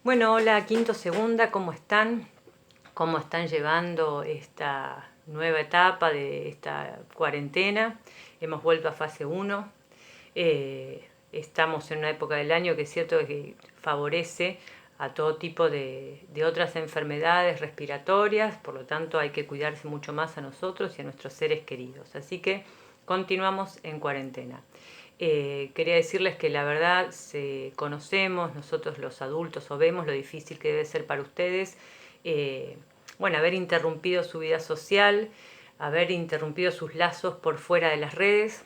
Bueno, hola, quinto segunda, ¿cómo están? ¿Cómo están llevando esta nueva etapa de esta cuarentena? Hemos vuelto a fase 1. Estamos en una época del año que es cierto que favorece a todo tipo de otras enfermedades respiratorias, por lo tanto hay que cuidarse mucho más a nosotros y a nuestros seres queridos. Así que continuamos en cuarentena. Quería decirles que la verdad conocemos nosotros los adultos o vemos lo difícil que debe ser para ustedes, eh, bueno, haber interrumpido su vida social, haber interrumpido sus lazos por fuera de las redes,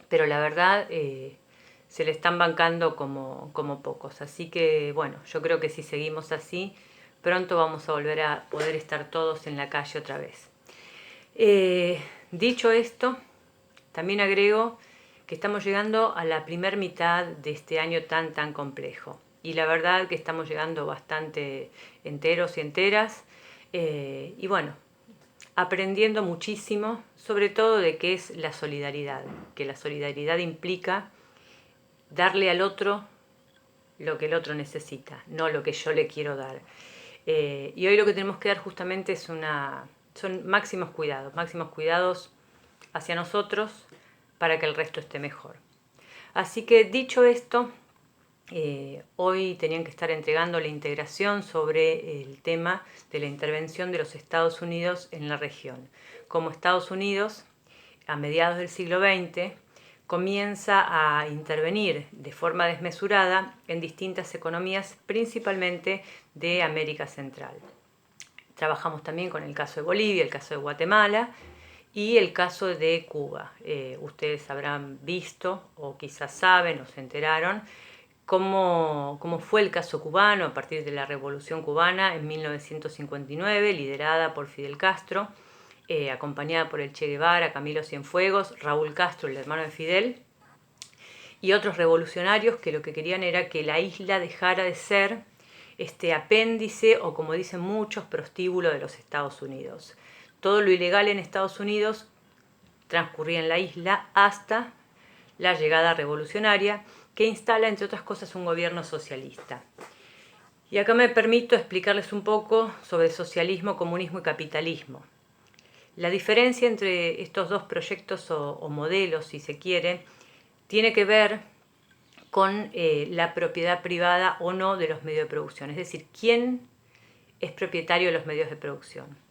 pero la verdad se le están bancando como pocos. Así que bueno, yo creo que si seguimos así, pronto vamos a volver a poder estar todos en la calle otra vez. Dicho esto, también agrego que estamos llegando a la primer mitad de este año tan complejo. Y la verdad que estamos llegando bastante enteros y enteras. Y bueno, aprendiendo muchísimo, sobre todo de qué es la solidaridad. Que la solidaridad implica darle al otro lo que el otro necesita, no lo que yo le quiero dar. Y hoy lo que tenemos que dar justamente son máximos cuidados hacia nosotros para que el resto esté mejor. Así que dicho esto, hoy tenían que estar entregando la integración sobre el tema de la intervención de los Estados Unidos en la región. Como Estados Unidos, a mediados del siglo XX, comienza a intervenir de forma desmesurada en distintas economías, principalmente de América Central. Trabajamos también con el caso de Bolivia, el caso de Guatemala y el caso de Cuba. Ustedes habrán visto o quizás saben o se enteraron cómo fue el caso cubano a partir de la Revolución Cubana en 1959, liderada por Fidel Castro, acompañada por el Che Guevara, Camilo Cienfuegos, Raúl Castro, el hermano de Fidel, y otros revolucionarios que lo que querían era que la isla dejara de ser este apéndice o, como dicen muchos, prostíbulo de los Estados Unidos. Todo lo ilegal en Estados Unidos transcurría en la isla hasta la llegada revolucionaria que instala, entre otras cosas, un gobierno socialista. Y acá me permito explicarles un poco sobre socialismo, comunismo y capitalismo. La diferencia entre estos dos proyectos o modelos, si se quiere, tiene que ver con la propiedad privada o no de los medios de producción. Es decir, ¿quién es propietario de los medios de producción?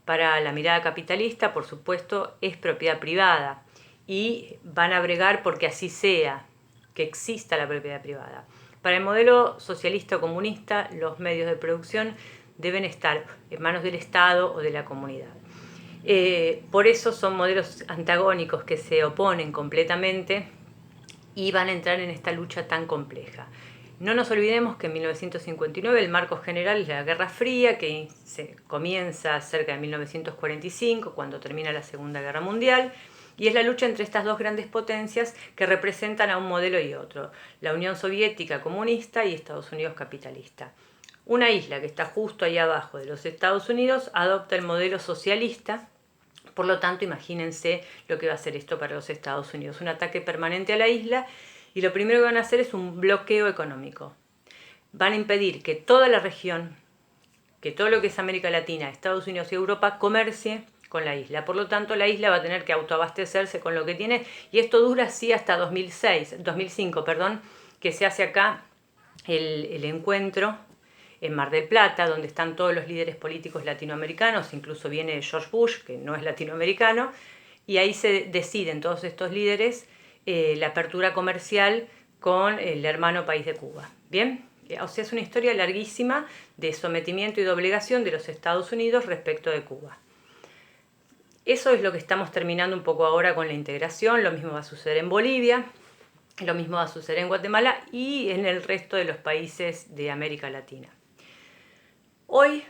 Para la mirada capitalista, por supuesto, es propiedad privada y van a bregar porque así sea, que exista la propiedad privada. Para el modelo socialista o comunista, los medios de producción deben estar en manos del Estado o de la comunidad. Por eso son modelos antagónicos que se oponen completamente y van a entrar en esta lucha tan compleja. No nos olvidemos que en 1959 el marco general es la Guerra Fría, que se comienza cerca de 1945, cuando termina la Segunda Guerra Mundial, y es la lucha entre estas dos grandes potencias que representan a un modelo y otro, la Unión Soviética comunista y Estados Unidos capitalista. Una isla que está justo ahí abajo de los Estados Unidos adopta el modelo socialista. Por lo tanto, imagínense lo que va a hacer esto para los Estados Unidos. Un ataque permanente a la isla y lo primero que van a hacer es un bloqueo económico. Van a impedir que toda la región, que todo lo que es América Latina, Estados Unidos y Europa comercie con la isla. Por lo tanto, la isla va a tener que autoabastecerse con lo que tiene y esto dura así hasta 2005, que se hace acá el encuentro en Mar del Plata, donde están todos los líderes políticos latinoamericanos, incluso viene George Bush, que no es latinoamericano, y ahí se deciden todos estos líderes la apertura comercial con el hermano país de Cuba. ¿Bien? O sea, es una historia larguísima de sometimiento y de obligación de los Estados Unidos respecto de Cuba. Eso es lo que estamos terminando un poco ahora con la integración. Lo mismo va a suceder en Bolivia, lo mismo va a suceder en Guatemala y en el resto de los países de América Latina. Hoy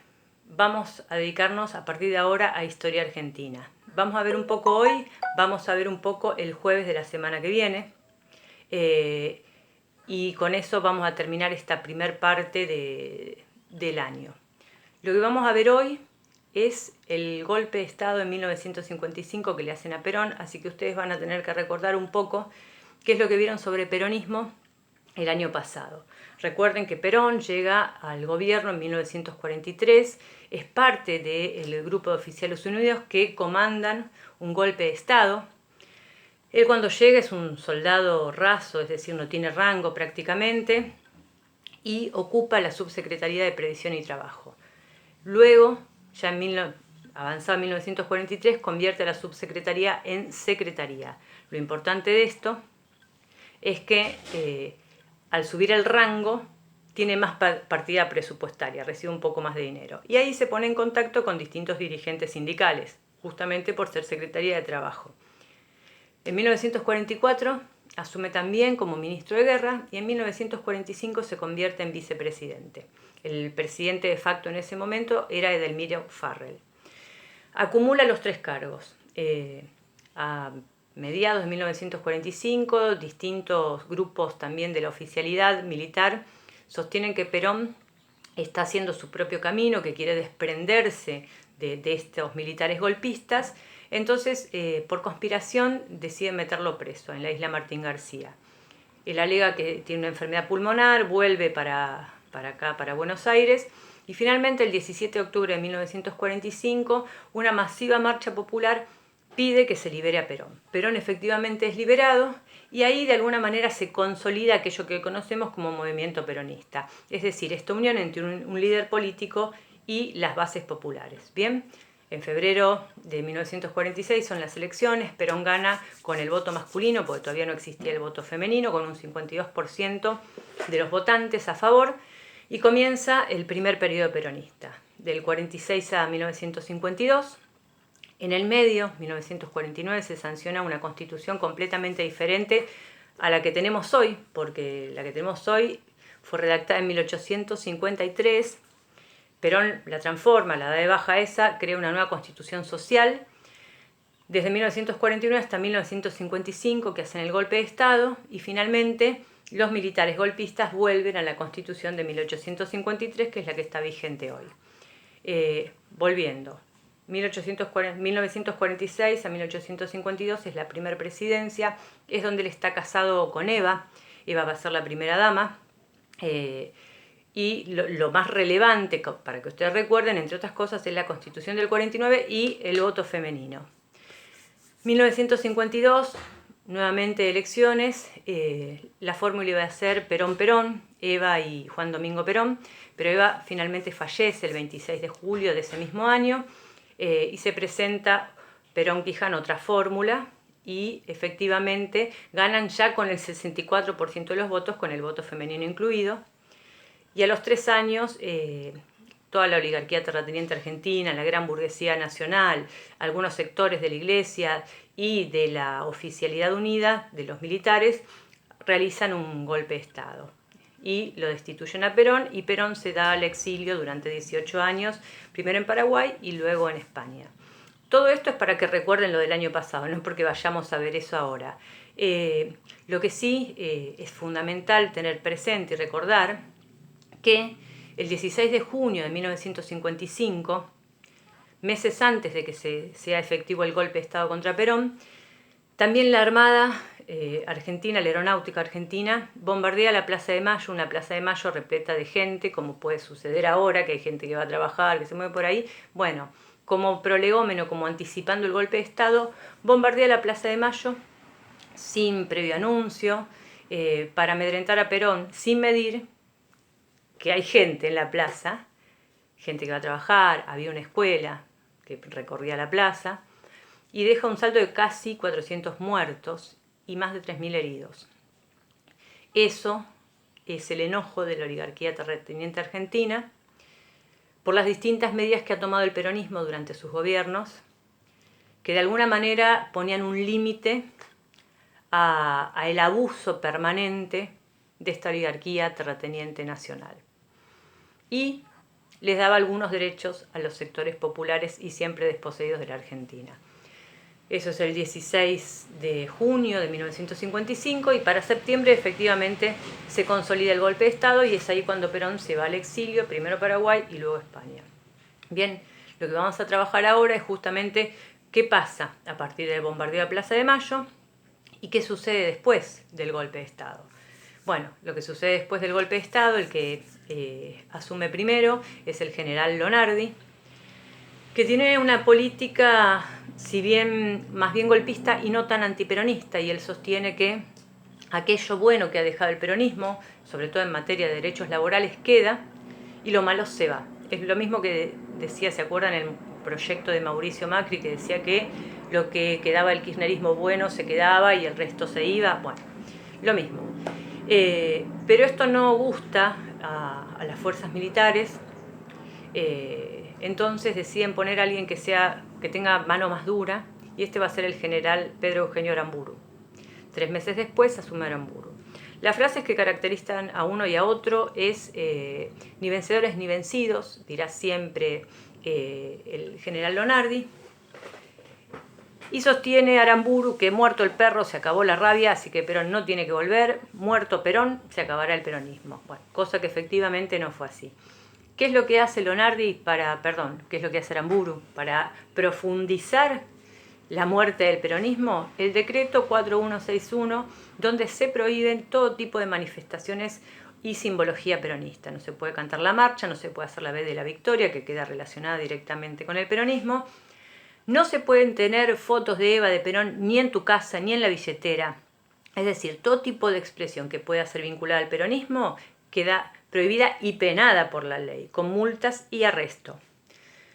vamos a dedicarnos a partir de ahora a historia argentina. Vamos a ver un poco hoy, vamos a ver un poco el jueves de la semana que viene. Y con eso vamos a terminar esta primer parte del año. Lo que vamos a ver hoy es el golpe de Estado de 1955 que le hacen a Perón, así que ustedes van a tener que recordar un poco qué es lo que vieron sobre peronismo el año pasado. Recuerden que Perón llega al gobierno en 1943, es parte del grupo de oficiales unidos que comandan un golpe de Estado. Él cuando llega es un soldado raso, es decir, no tiene rango prácticamente, y ocupa la subsecretaría de Previsión y Trabajo. Luego, ya avanzado en 1943, convierte a la subsecretaría en secretaría. Lo importante de esto es que al subir el rango tiene más partida presupuestaria, recibe un poco más de dinero. Y ahí se pone en contacto con distintos dirigentes sindicales, justamente por ser secretaría de Trabajo. En 1944 asume también como ministro de Guerra y en 1945 se convierte en vicepresidente. El presidente de facto en ese momento era Edelmiro Farrell. Acumula los 3 cargos. A mediados de 1945, distintos grupos también de la oficialidad militar sostienen que Perón está haciendo su propio camino, que quiere desprenderse de estos militares golpistas. Entonces, por conspiración, deciden meterlo preso en la isla Martín García. Él alega que tiene una enfermedad pulmonar, vuelve para acá, para Buenos Aires, y finalmente el 17 de octubre de 1945, una masiva marcha popular pide que se libere a Perón. Perón efectivamente es liberado y ahí de alguna manera se consolida aquello que conocemos como movimiento peronista, es decir, esta unión entre un líder político y las bases populares. Bien, en febrero de 1946 son las elecciones, Perón gana con el voto masculino, porque todavía no existía el voto femenino, con un 52% de los votantes a favor, y comienza el primer periodo peronista, del 46 a 1952. En el medio, 1949, se sanciona una constitución completamente diferente a la que tenemos hoy, porque la que tenemos hoy fue redactada en 1853. Perón la transforma, la da de baja esa, crea una nueva constitución social. Desde 1949 hasta 1955, que hacen el golpe de Estado, y finalmente los militares golpistas vuelven a la constitución de 1853, que es la que está vigente hoy. Volviendo. 1946 a 1852 es la primera presidencia, es donde él está casado con Eva. Eva va a ser la primera dama. Y lo más relevante, para que ustedes recuerden, entre otras cosas, es la Constitución del 49 y el voto femenino. 1952, nuevamente elecciones, la fórmula iba a ser Perón-Perón, Eva y Juan Domingo Perón, pero Eva finalmente fallece el 26 de julio de ese mismo año y se presenta Perón-Quijano, otra fórmula, y efectivamente ganan ya con el 64% de los votos, con el voto femenino incluido. Y a los 3 años, toda la oligarquía terrateniente argentina, la gran burguesía nacional, algunos sectores de la iglesia y de la oficialidad unida de los militares realizan un golpe de Estado y lo destituyen a Perón, y Perón se da al exilio durante 18 años, primero en Paraguay y luego en España. Todo esto es para que recuerden lo del año pasado, no es porque vayamos a ver eso ahora. Lo que sí es fundamental tener presente y recordar que el 16 de junio de 1955, meses antes de que sea efectivo el golpe de Estado contra Perón, también la Armada Argentina, la Aeronáutica Argentina, bombardea la Plaza de Mayo, una Plaza de Mayo repleta de gente, como puede suceder ahora, que hay gente que va a trabajar, que se mueve por ahí. Bueno, como prolegómeno, como anticipando el golpe de Estado, bombardea la Plaza de Mayo sin previo anuncio, para amedrentar a Perón, sin medir que hay gente en la plaza, gente que va a trabajar, había una escuela que recorría la plaza, y deja un saldo de casi 400 muertos y más de 3.000 heridos. Eso es el enojo de la oligarquía terrateniente argentina por las distintas medidas que ha tomado el peronismo durante sus gobiernos, que de alguna manera ponían un límite al abuso permanente de esta oligarquía terrateniente nacional. Y les daba algunos derechos a los sectores populares y siempre desposeídos de la Argentina. Eso es el 16 de junio de 1955, y para septiembre efectivamente se consolida el golpe de Estado, y es ahí cuando Perón se va al exilio, primero a Paraguay y luego a España. Bien, lo que vamos a trabajar ahora es justamente qué pasa a partir del bombardeo de Plaza de Mayo y qué sucede después del golpe de Estado. Bueno, lo que sucede después del golpe de Estado, el que asume primero es el general Lonardi, que tiene una política, si bien más bien golpista y no tan antiperonista, y él sostiene que aquello bueno que ha dejado el peronismo, sobre todo en materia de derechos laborales, queda y lo malo se va. Es lo mismo que decía, ¿se acuerdan el proyecto de Mauricio Macri, que decía que lo que quedaba del kirchnerismo bueno se quedaba y el resto se iba? Bueno, lo mismo. Pero esto no gusta a las fuerzas militares, entonces deciden poner a alguien que tenga mano más dura, y este va a ser el general Pedro Eugenio Aramburu. 3 meses después asume Aramburu. Las frases que caracterizan a uno y a otro es ni vencedores ni vencidos, dirá siempre el general Lonardi. Y sostiene Aramburu que muerto el perro se acabó la rabia, así que Perón no tiene que volver, muerto Perón se acabará el peronismo. Bueno, cosa que efectivamente no fue así. ¿Qué es lo que hace qué es lo que hace Aramburu para profundizar la muerte del peronismo? El decreto 4161, donde se prohíben todo tipo de manifestaciones y simbología peronista. No se puede cantar la marcha, no se puede hacer la B de la Victoria, que queda relacionada directamente con el peronismo. No se pueden tener fotos de Eva de Perón ni en tu casa ni en la billetera. Es decir, todo tipo de expresión que pueda ser vinculada al peronismo queda prohibida y penada por la ley, con multas y arresto.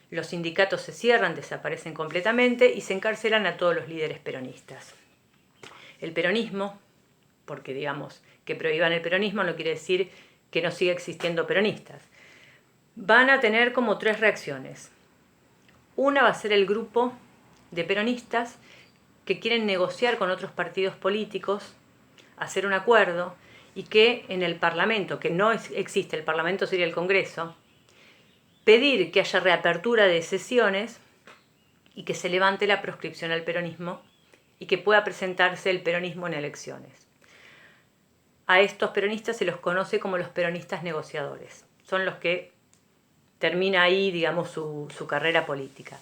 Los sindicatos se cierran, desaparecen completamente y se encarcelan a todos los líderes peronistas. El peronismo, porque digamos que prohíban el peronismo no quiere decir que no siga existiendo peronistas. Van a tener como 3 reacciones. Una va a ser el grupo de peronistas que quieren negociar con otros partidos políticos, hacer un acuerdo, y que en el Parlamento, que no existe, el Parlamento sería el Congreso, pedir que haya reapertura de sesiones y que se levante la proscripción al peronismo y que pueda presentarse el peronismo en elecciones. A estos peronistas se los conoce como los peronistas negociadores. Son los que termina ahí, digamos, su carrera política.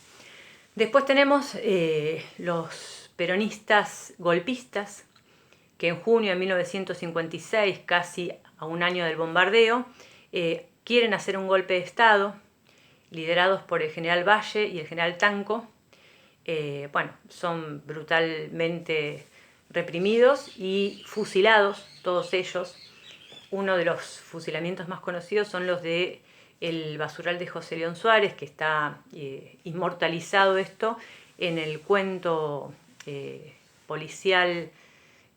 Después tenemos los peronistas golpistas, que en junio de 1956, casi a un año del bombardeo, quieren hacer un golpe de Estado, liderados por el general Valle y el general Tanco. Son brutalmente reprimidos y fusilados, todos ellos. Uno de los fusilamientos más conocidos son los de el basural de José León Suárez, que está inmortalizado esto en el cuento policial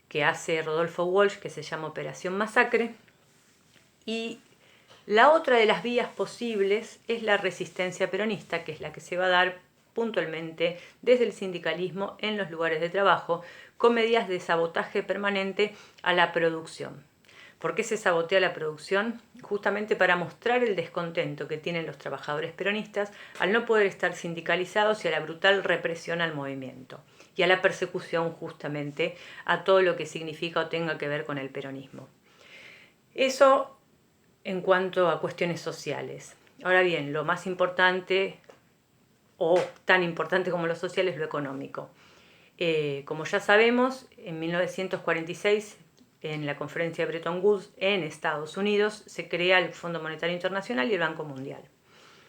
que hace Rodolfo Walsh, que se llama Operación Masacre. Y la otra de las vías posibles es la resistencia peronista, que es la que se va a dar puntualmente desde el sindicalismo en los lugares de trabajo, con medidas de sabotaje permanente a la producción. ¿Por qué se sabotea la producción? Justamente para mostrar el descontento que tienen los trabajadores peronistas al no poder estar sindicalizados y a la brutal represión al movimiento y a la persecución justamente a todo lo que significa o tenga que ver con el peronismo. Eso en cuanto a cuestiones sociales. Ahora bien, lo más importante, o tan importante como lo social, es lo económico. Como ya sabemos, en 1946, en la conferencia de Bretton Woods en Estados Unidos, se crea el Fondo Monetario Internacional y el Banco Mundial.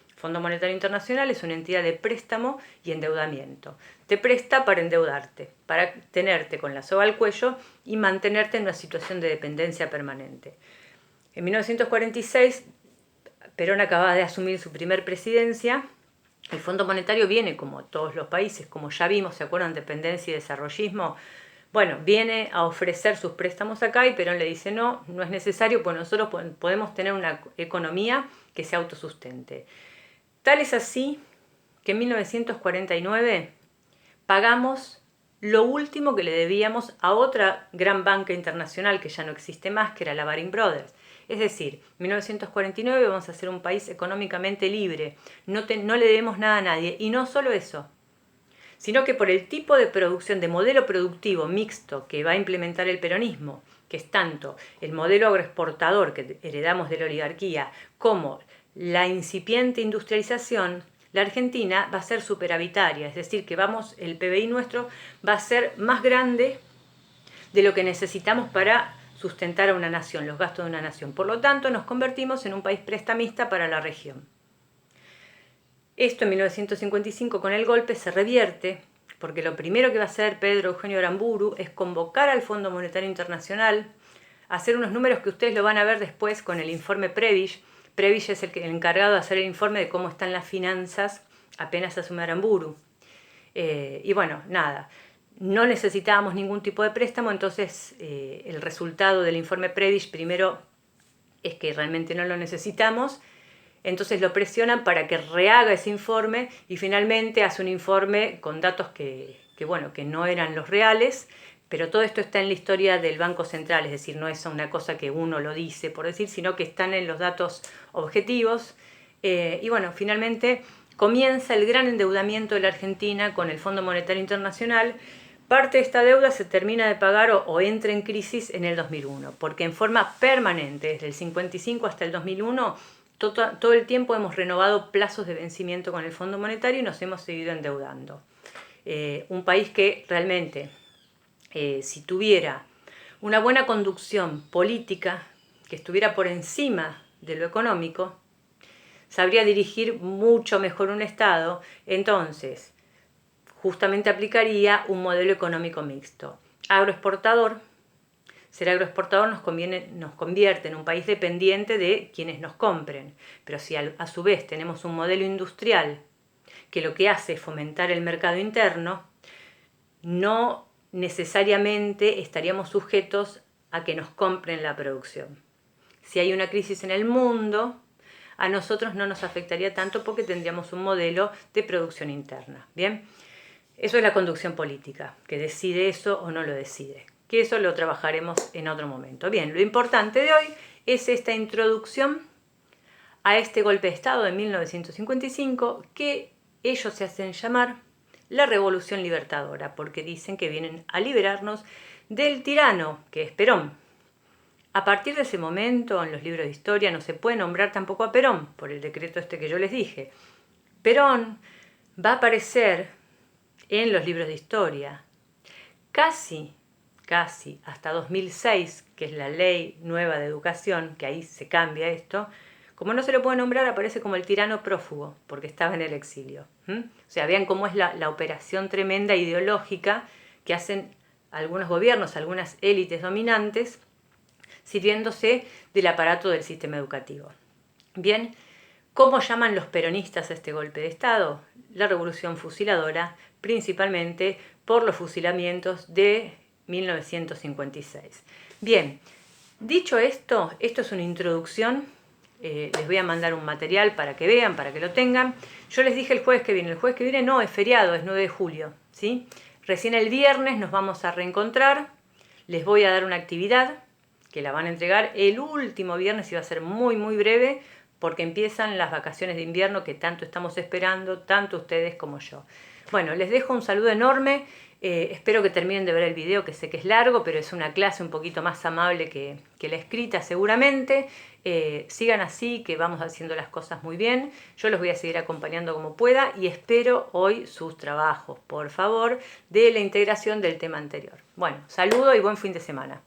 El Fondo Monetario Internacional es una entidad de préstamo y endeudamiento. Te presta para endeudarte, para tenerte con la soga al cuello y mantenerte en una situación de dependencia permanente. En 1946, Perón acababa de asumir su primer presidencia. El Fondo Monetario viene, como todos los países, como ya vimos, ¿se acuerdan? Dependencia y desarrollismo. Bueno, viene a ofrecer sus préstamos acá y Perón le dice no es necesario, pues nosotros podemos tener una economía que se autosustente. Tal es así que en 1949 pagamos lo último que le debíamos a otra gran banca internacional que ya no existe más, que era la Baring Brothers. Es decir, en 1949 vamos a ser un país económicamente libre, no le debemos nada a nadie. Y no solo eso, sino que por el tipo de producción, de modelo productivo mixto que va a implementar el peronismo, que es tanto el modelo agroexportador que heredamos de la oligarquía como la incipiente industrialización, la Argentina va a ser superavitaria, es decir, que el PBI nuestro va a ser más grande de lo que necesitamos para sustentar a una nación, los gastos de una nación. Por lo tanto, nos convertimos en un país prestamista para la región. Esto en 1955 con el golpe se revierte, porque lo primero que va a hacer Pedro Eugenio Aramburu es convocar al Fondo Monetario Internacional, hacer unos números que ustedes lo van a ver después con el informe Prebisch. Prebisch es el encargado de hacer el informe de cómo están las finanzas apenas asume Aramburu. Y bueno, nada, no necesitábamos ningún tipo de préstamo, entonces el resultado del informe Prebisch primero es que realmente no lo necesitamos. Entonces lo presionan para que rehaga ese informe y finalmente hace un informe con datos que no eran los reales, pero todo esto está en la historia del Banco Central, es decir, no es una cosa que uno lo dice por decir, sino que están en los datos objetivos. Y bueno, finalmente comienza el gran endeudamiento de la Argentina con el Fondo Monetario Internacional. Parte de esta deuda se termina de pagar o entra en crisis en el 2001, porque en forma permanente, desde el 55 hasta el 2001, todo el tiempo hemos renovado plazos de vencimiento con el Fondo Monetario y nos hemos seguido endeudando. Un país que realmente, si tuviera una buena conducción política, que estuviera por encima de lo económico, sabría dirigir mucho mejor un Estado, entonces justamente aplicaría un modelo económico mixto. Agroexportador. Ser agroexportador nos convierte en un país dependiente de quienes nos compren, pero si a su vez tenemos un modelo industrial que lo que hace es fomentar el mercado interno, no necesariamente estaríamos sujetos a que nos compren la producción. Si hay una crisis en el mundo, a nosotros no nos afectaría tanto porque tendríamos un modelo de producción interna. ¿Bien? Eso es la conducción política, que decide eso o no lo decide. Que eso lo trabajaremos en otro momento. Bien, lo importante de hoy es esta introducción a este golpe de Estado de 1955 que ellos se hacen llamar la Revolución Libertadora, porque dicen que vienen a liberarnos del tirano, que es Perón. A partir de ese momento, en los libros de historia no se puede nombrar tampoco a Perón, por el decreto este que yo les dije. Perón va a aparecer en los libros de historia casi hasta 2006, que es la ley nueva de educación, que ahí se cambia esto. Como no se lo puede nombrar, aparece como el tirano prófugo, porque estaba en el exilio. O sea, vean cómo es la operación tremenda ideológica que hacen algunos gobiernos, algunas élites dominantes, sirviéndose del aparato del sistema educativo. Bien, ¿cómo llaman los peronistas a este golpe de Estado? La revolución fusiladora, principalmente por los fusilamientos de 1956. Bien, dicho esto, esto es una introducción. Les voy a mandar un material para que vean, para que lo tengan. Yo les dije el jueves que viene no, es feriado, es 9 de julio, ¿sí? Recién el viernes nos vamos a reencontrar. Les voy a dar una actividad que la van a entregar el último viernes y va a ser muy, muy breve, porque empiezan las vacaciones de invierno que tanto estamos esperando, tanto ustedes como yo. Bueno, les dejo un saludo enorme. Espero que terminen de ver el video, que sé que es largo, pero es una clase un poquito más amable que la escrita seguramente. Sigan así, que vamos haciendo las cosas muy bien. Yo los voy a seguir acompañando como pueda y espero hoy sus trabajos, por favor, de la integración del tema anterior. Bueno, saludo y buen fin de semana.